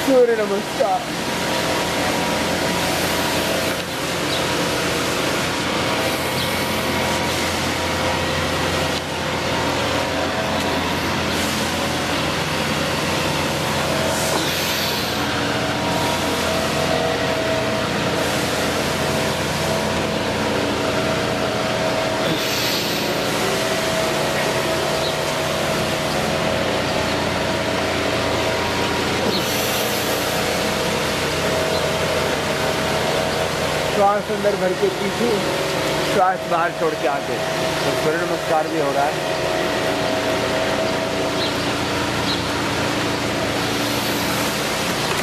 सूर्य नमस्कार। श्वास अंदर भर के पीछे, श्वास बाहर छोड़ के आगे, तो सूर्य नमस्कार भी हो रहा है।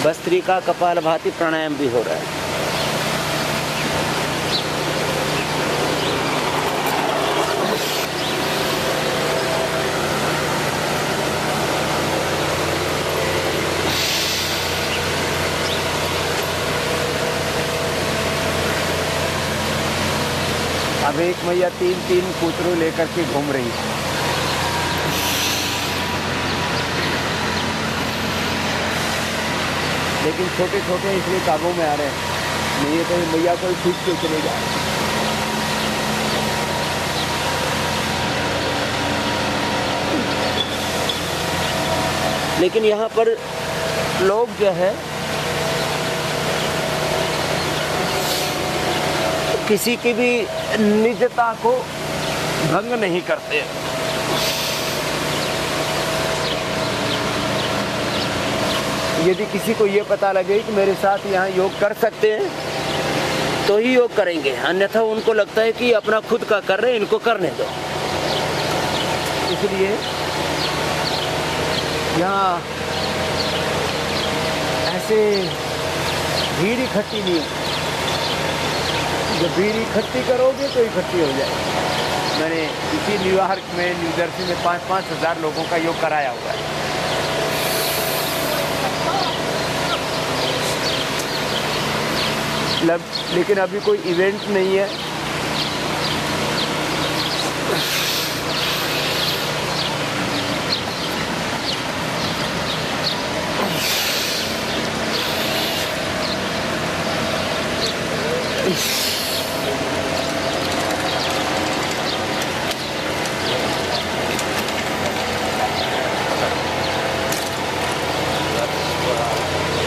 भस्त्रिका कपालभाति प्राणायाम भी हो रहा है। अब एक मैया तीन पुत्रों लेकर के घूम रही है। लेकिन छोटे छोटे इसलिए काबू में आ रहे हैं, नहीं तो मैया को खींच के चले जाए। लेकिन यहाँ पर लोग जो है किसी की भी निजता को भंग नहीं करते। यदि किसी को ये पता लगे कि मेरे साथ यहाँ योग कर सकते हैं तो ही योग करेंगे, अन्यथा उनको लगता है कि अपना खुद का कर रहे हैं, इनको करने दो। इसलिए यहाँ ऐसे भीड़ इकट्ठी नहीं है। जब भीड़ इकट्ठी करोगे तो इकट्ठी हो जाएगी। मैंने इसी न्यूयॉर्क में, न्यू जर्सी में 5-5 हज़ार लोगों का योग कराया हुआ है। लेकिन अभी कोई इवेंट नहीं है।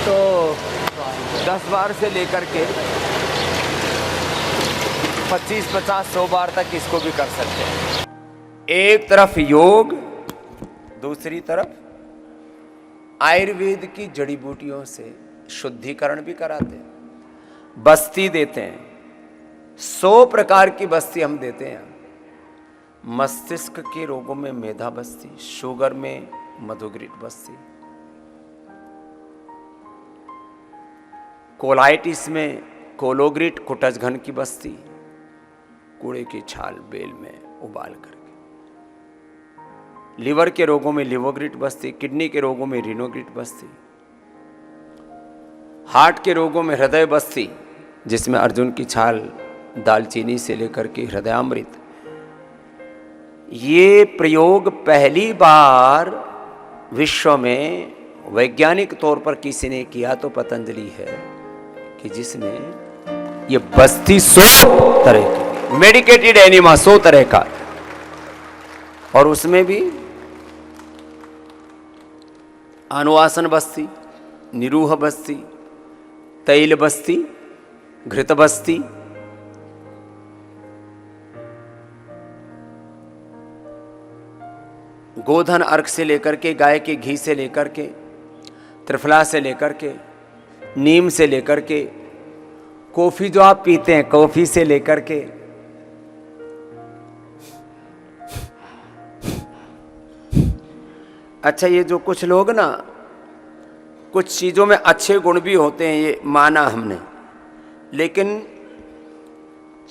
तो 10 बार से लेकर के 25, 50, 100 बार तक इसको भी कर सकते हैं। एक तरफ योग, दूसरी तरफ आयुर्वेद की जड़ी बूटियों से शुद्धिकरण भी कराते हैं, बस्ती देते हैं। 100 प्रकार की बस्ती हम देते हैं। मस्तिष्क के रोगों में मेधा बस्ती, शुगर में मधुग्रिट बस्ती, कोलाइटिस में कोलोग्रिट कुटजघन की बस्ती, कूड़े की छाल बेल में उबाल करके, लिवर के रोगों में लिवोग्रिट बस्ती, किडनी के रोगों में रिनोग्रिट बस्ती, हार्ट के रोगों में हृदय बस्ती जिसमें अर्जुन की छाल, दालचीनी से लेकर के हृदयामृत। ये प्रयोग पहली बार विश्व में वैज्ञानिक तौर पर किसी ने किया तो पतंजलि है, कि जिसमें ये बस्ती 100 तरह की मेडिकेटेड एनिमा 100 तरह का, और उसमें भी अनुवासन बस्ती, निरूह बस्ती, तैल बस्ती, घृत बस्ती, गोधन अर्क से लेकर के, गाय के घी से लेकर के, त्रिफला से लेकर के, नीम से लेकर के, कॉफी जो आप पीते हैं कॉफी से लेकर के, अच्छा ये जो कुछ लोग ना कुछ चीज़ों में अच्छे गुण भी होते हैं, ये माना हमने, लेकिन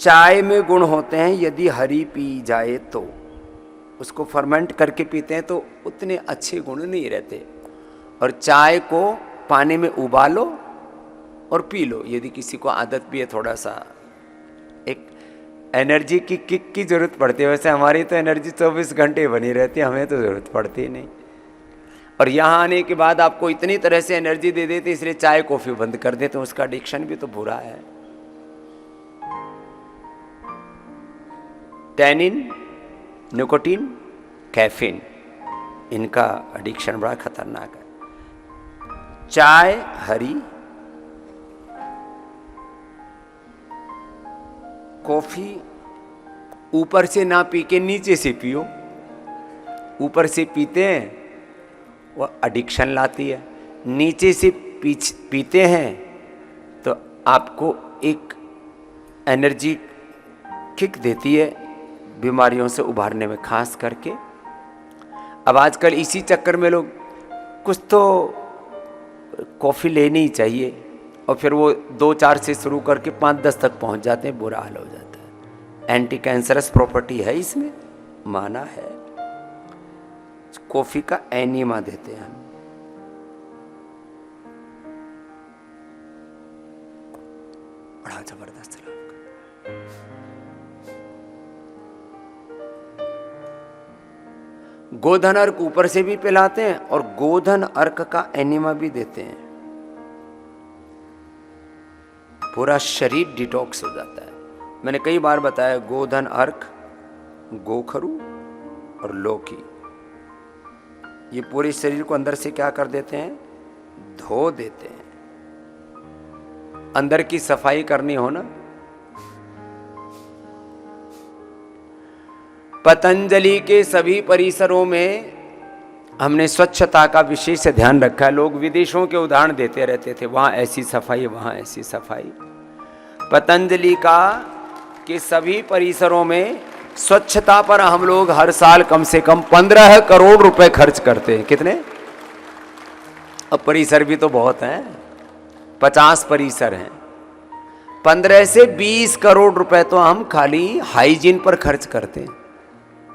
चाय में गुण होते हैं। यदि हरी पी जाए तो उसको फर्मेंट करके पीते हैं तो उतने अच्छे गुण नहीं रहते। और चाय को पानी में उबालो और पी लो, यदि किसी को आदत भी है, थोड़ा सा एक एनर्जी की किक की ज़रूरत पड़ती है। वैसे हमारी तो एनर्जी 24 घंटे बनी रहती है, हमें तो ज़रूरत पड़ती ही नहीं। और यहाँ आने के बाद आपको इतनी तरह से एनर्जी दे देते, इसलिए चाय कॉफी बंद कर देते, उसका एडिक्शन भी तो बुरा है। टैनिन, निकोटीन, कैफीन, इनका एडिक्शन बड़ा खतरनाक है। चाय हरी, कॉफी ऊपर से ना पी के नीचे से पियो। ऊपर से पीते हैं वो एडिक्शन लाती है, नीचे से पीते हैं तो आपको एक एनर्जी किक देती है बीमारियों से उभारने में, खास करके। अब आजकल इसी चक्कर में लोग कुछ तो कॉफ़ी लेनी ही चाहिए और फिर वो 2-4 से शुरू करके 5-10 तक पहुंच जाते हैं, बुरा हाल हो जाता है। एंटी कैंसरस प्रॉपर्टी है इसमें, माना है। कॉफ़ी का एनीमा देते हैं हम। बड़ा जबरदस्त लगा। गोधन अर्क ऊपर से भी पिलाते हैं और गोधन अर्क का एनीमा भी देते हैं। पूरा शरीर डिटॉक्स हो जाता है। मैंने कई बार बताया, गोधन अर्क, गोखरू और लौकी, ये पूरे शरीर को अंदर से क्या कर देते हैं, धो देते हैं। अंदर की सफाई करनी हो ना, पतंजलि के सभी परिसरों में हमने स्वच्छता का विशेष ध्यान रखा है। लोग विदेशों के उदाहरण देते रहते थे, वहाँ ऐसी सफाई, वहाँ ऐसी सफाई। पतंजलि का के सभी परिसरों में स्वच्छता पर हम लोग हर साल कम से कम 15 करोड़ रुपए खर्च करते हैं। कितने? अब परिसर भी तो बहुत हैं, 50 परिसर हैं। 15 से 20 करोड़ रुपए तो हम खाली हाइजीन पर खर्च करते हैं।